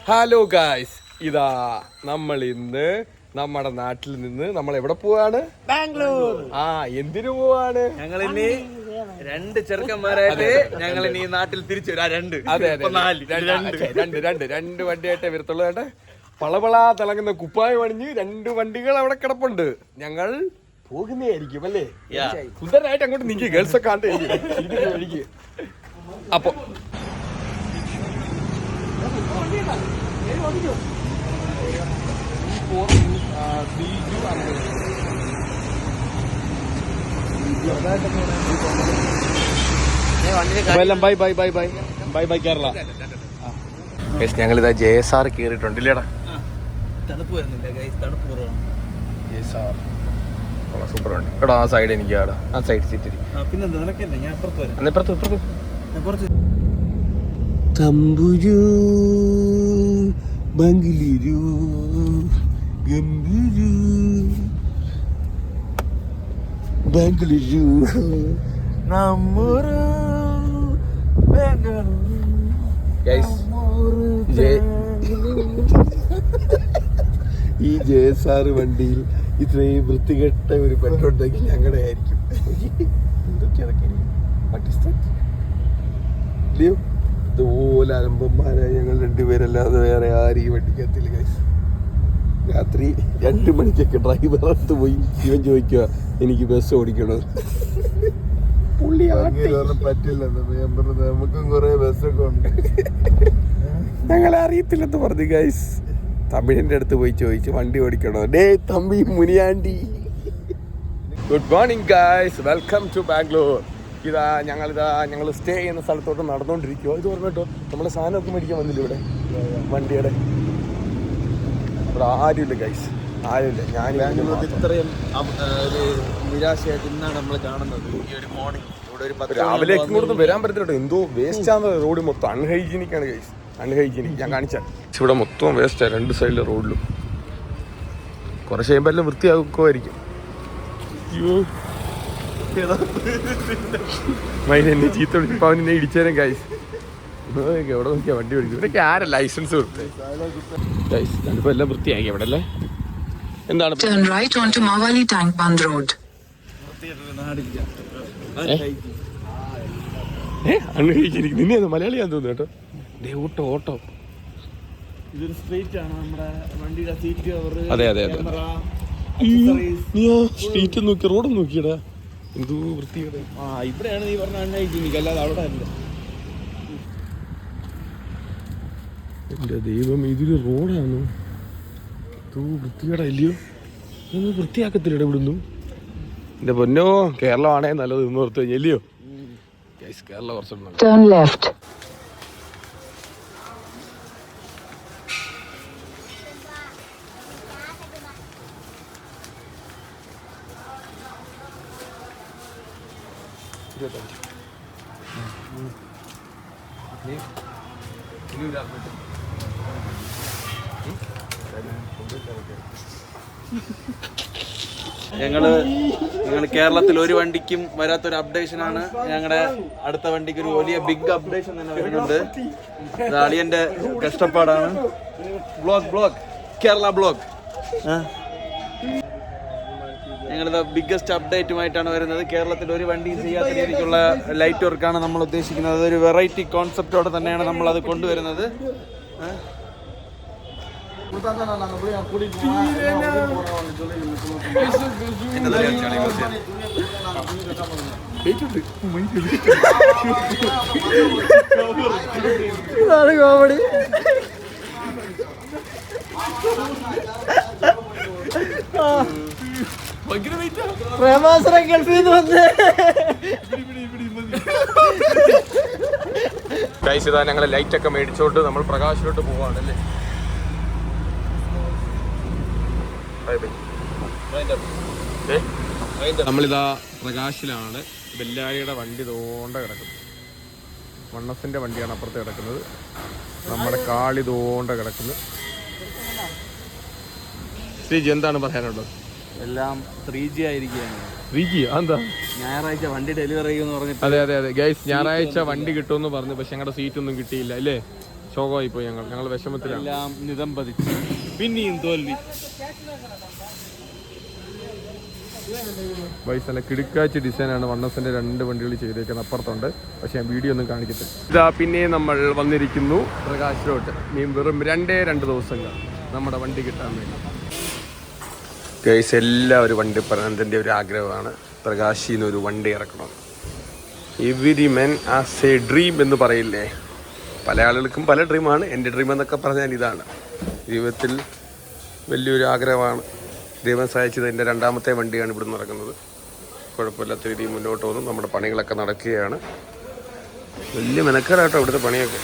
Hello guys, ഇതാ നമ്മൾ ഇന്ന് നമ്മുടെ നാട്ടിൽ നിന്ന് നമ്മൾ എവിടെ പോവാണ്? ബാംഗ്ലൂർ. എന്തിനു പോവാണ്? ഞങ്ങൾ ഇനി രണ്ട് ചെറുക്കന്മാരായിട്ട് ഞങ്ങൾ ഇനി നാട്ടിൽ തിരിച്ചു രണ്ട് വണ്ടിയായിട്ടേ വരത്തുള്ളൂ. കേട്ടെ, പളപളാ തിളങ്ങുന്ന കുപ്പായം അണിഞ്ഞ് രണ്ട് വണ്ടികൾ അവിടെ കിടപ്പുണ്ട്. ഞങ്ങൾ പോകുന്നതായിരിക്കും അല്ലേ? സുന്ദരനായിട്ട് അങ്ങോട്ട് നീക്കി ഗേൾസ് ഒക്കെ കാണിക്ക്. അപ്പൊ ഞങ്ങളിതാ JSR കേറിയിട്ടുണ്ട്. ഇല്ലേടാ, തണുപ്പ് വരുന്നില്ല, തണുപ്പ് സൂപ്പർ ഉണ്ട്. എടാ ആ സൈഡ് എനിക്ക് ആ സൈഡ് സീറ്റ് തമ്പുരു ബംഗളൂരു ഗംഭീരു ബംഗളൂരു നമ്മൂരു ഈ JSR വണ്ടിയിൽ ഇത്രയും വൃത്തികെട്ട ഒരു പെട്ടുണ്ടെങ്കിൽ ഞങ്ങളുടെ ആയിരിക്കും. ഇതുപോലെ അലമ്പന്മാരായ ഞങ്ങൾ രണ്ടുപേരല്ലാതെ വേറെ ആരും ഈ വണ്ടിക്കകത്തില്ല ഗൈസ്. രാത്രി 2 മണിക്കൊക്കെ ഡ്രൈവർ അടുത്ത് പോയി ഇവൻ ചോദിക്കുക എനിക്ക് ബസ് ഓടിക്കണത്. പറ്റില്ല, നമുക്കും കുറെ ബസ്സൊക്കെ ഉണ്ട്, ഞങ്ങളെ അറിയത്തില്ലെന്ന് പറഞ്ഞു ഗൈസ്. തമിഴിന്റെ അടുത്ത് പോയി ചോദിച്ചു വണ്ടി ഓടിക്കണോ? ഡേ തമ്പി Muniyandi. Good morning guys, welcome to Bangalore. ഞങ്ങൾ സ്റ്റേ ചെയ്യുന്ന സ്ഥലത്തോട്ട് നടന്നുകൊണ്ടിരിക്കുവോ. ഇത് പറഞ്ഞിട്ടോ നമ്മളെ സാധനമൊക്കെ മേടിക്കാൻ വന്നില്ല ഇവിടെ വണ്ടിയുടെ. ഇവിടെ ആരുമില്ല ഗൈസ്, ആരുമില്ല. ഞാൻ ഇത്രയും ഒരു നിരാശയായിട്ട് ഇന്നാണ് നമ്മൾ കാണുന്നത്. ഈ ഒരു മോർണിംഗ് ഇവിടെ ഒരു രാവിലേക്ക് ഇങ്ങോട്ട് വരാൻ പറ്റത്തില്ല. എന്തോ വേസ്റ്റ് ആണ് റോഡ് മൊത്തം. അൺഹൈജീനിക് ആണ് ഗൈസ്, അൺഹൈജീനിക്. ഞാൻ കാണിച്ചാൽ ഇവിടെ മൊത്തം വേസ്റ്റാണ്, രണ്ട് സൈഡിലെ റോഡിലും. കുറച്ച് കഴിയുമ്പോൾ എല്ലാം വൃത്തിയാക്കുമായിരിക്കും. അയ്യോ എന്നെ ചീത്ത വിളിച്ചപ്പോൾ അവൻ എന്നെ ഇടിച്ചേരം ഗൈസ്. എവിടെ നോക്കിയാ വണ്ടി ഓടിക്കും? ഇവിടേക്ക് ആരാ ലൈസൻസ് കൊടുത്തേ ഗൈസ്? ഞാനിപ്പോൾ എല്ലാം വൃത്തിയാക്കി അവിടെ അല്ലേ. എന്താണ് അൺഹൈജീനിക്? നിന്നെ മലയാളിയാന്ന് തോന്നുന്നു കേട്ടോ. ഓട്ടോ ഓട്ടോ ഇതൊരു സ്ട്രീറ്റ് ആണ്, നമ്മുടെ വണ്ടിയുടെ സീറ്റ് കവർ. അതെ അതെ അതെ. നീ ആ സ്ട്രീറ്റ് നോക്കി, റോഡ് നോക്കിയടാ, എന്തോ വൃത്തിയുടെ. ഇവിടെയാണ് നീ പറഞ്ഞ അൺഹൈജീനിക്, അല്ലാതെ അവിടെ അല്ല. എൻ്റെ ദൈവം, ഇതൊരു റോഡാണ്. എന്തോ വൃത്തികേടാ ഇല്ലയോ? ഇതൊന്നും വൃത്തിയാക്കത്തില്ല ഇവിടുന്നു. എൻ്റെ പൊന്നോ, കേരളമാണേ നല്ലത് എന്ന് ഓർത്ത് കഴിഞ്ഞാൽ ഇല്ലയോ? കേരളം കുറച്ചുണ്ട്. ഞങ്ങൾ കേരളത്തിൽ ഒരു വണ്ടിക്കും വരാത്തൊരു അപ്ഡേഷനാണ്. ഞങ്ങളുടെ അടുത്ത വണ്ടിക്ക് ഒരു വലിയ ബിഗ് അപ്ഡേഷൻ തന്നെ വരുന്നുണ്ട്. അളിയന്റെ കഷ്ടപ്പാടാണ്. Blog Kerala blog. ഞങ്ങളുടെ ബിഗ്ഗസ്റ്റ് അപ്ഡേറ്റുമായിട്ടാണ് വരുന്നത്. കേരളത്തിൽ ഒരു വണ്ടിയും ചെയ്യാത്ത രീതിക്കുള്ള ലൈറ്റ് വർക്കാണ് നമ്മൾ ഉദ്ദേശിക്കുന്നത്. അതൊരു വെറൈറ്റി കോൺസെപ്റ്റോടെ തന്നെയാണ് നമ്മളത് കൊണ്ടുവരുന്നത്. കോമഡി. പ്രേമാസനം ഗൾഫിൽ നിന്ന് വന്ന് കഴിച്ചതാ. ഞങ്ങള് ലൈറ്റ് ഒക്കെ മേടിച്ചോണ്ട് നമ്മൾ പ്രകാശിലോട്ട് പോവാണല്ലേ. നമ്മളിതാ പ്രകാശിലാണ്. ബെല്ലാരിയുടെ വണ്ടി തോണ്ട കിടക്കുന്നത്. വണ്ണസിന്റെ വണ്ടിയാണ് അപ്പുറത്ത് കിടക്കുന്നത്. നമ്മുടെ കാളി തോണ്ട കിടക്കുന്നു. ശ്രീജി എന്താണ് പറയാനുള്ളത്? എല്ലാം 3G ആയിരിക്കുകയാണ്. 3G എന്താ? ഞായറാഴ്ച വണ്ടി ഡെലിവറി ചെയ്യുമെന്ന് പറഞ്ഞിട്ട്. അതെ അതെ അതെ ഗൈസ്, ഞായറാഴ്ച വണ്ടി കിട്ടുമെന്ന് പറഞ്ഞു. പക്ഷെ ഞങ്ങളുടെ സീറ്റ് ഒന്നും കിട്ടിയില്ല അല്ലേ? ശോകമായിപ്പോയി ഞങ്ങൾ വിഷമത്തിലാണ്. എല്ലാം നിതംപതിച്ചു, പിന്നെയും തോൽവി. ബൈസ് നല്ല കിടുക്കാച്ച് ഡിസൈനാണ് വണ്ണസിൻ്റെ 2 വണ്ടികൾ ചെയ്തേക്കുന്നത്. അപ്പുറത്തുണ്ട്, പക്ഷേ ഞാൻ വീഡിയോ ഒന്നും കാണിക്കത്തില്ല. ഇതാ പിന്നെ നമ്മൾ വന്നിരിക്കുന്നു പ്രകാശിലോട്ട്. വെറും 2 ദിവസങ്ങൾ നമ്മുടെ വണ്ടി കിട്ടാൻ വേണ്ടി. ഗൈസ് എല്ലാവരും വണ്ടി പറഞ്ഞതിൻ്റെ ഒരു ആഗ്രഹമാണ് പ്രകാശിന്ന് ഒരു വണ്ടി ഇറക്കണം. Every men as A dream എന്ന് പറയില്ലേ, പല ആളുകൾക്കും പല ഡ്രീമാണ്. എൻ്റെ ഡ്രീം എന്നൊക്കെ പറഞ്ഞാൽ ഇതാണ്. ജീവിതത്തിൽ വലിയൊരു ആഗ്രഹമാണ്. ദൈവം സഹായിച്ചത് എൻ്റെ 2ാമത്തെ വണ്ടിയാണ് ഇവിടെ നടക്കുന്നത്. കുഴപ്പമില്ലാത്ത രീതിയിൽ മുന്നോട്ട് പോകുന്നു. നമ്മുടെ പണികളൊക്കെ നടക്കുകയാണ്. വലിയ മെനക്കേടാട്ടോ ഇവിടുത്തെ പണിയൊക്കെ.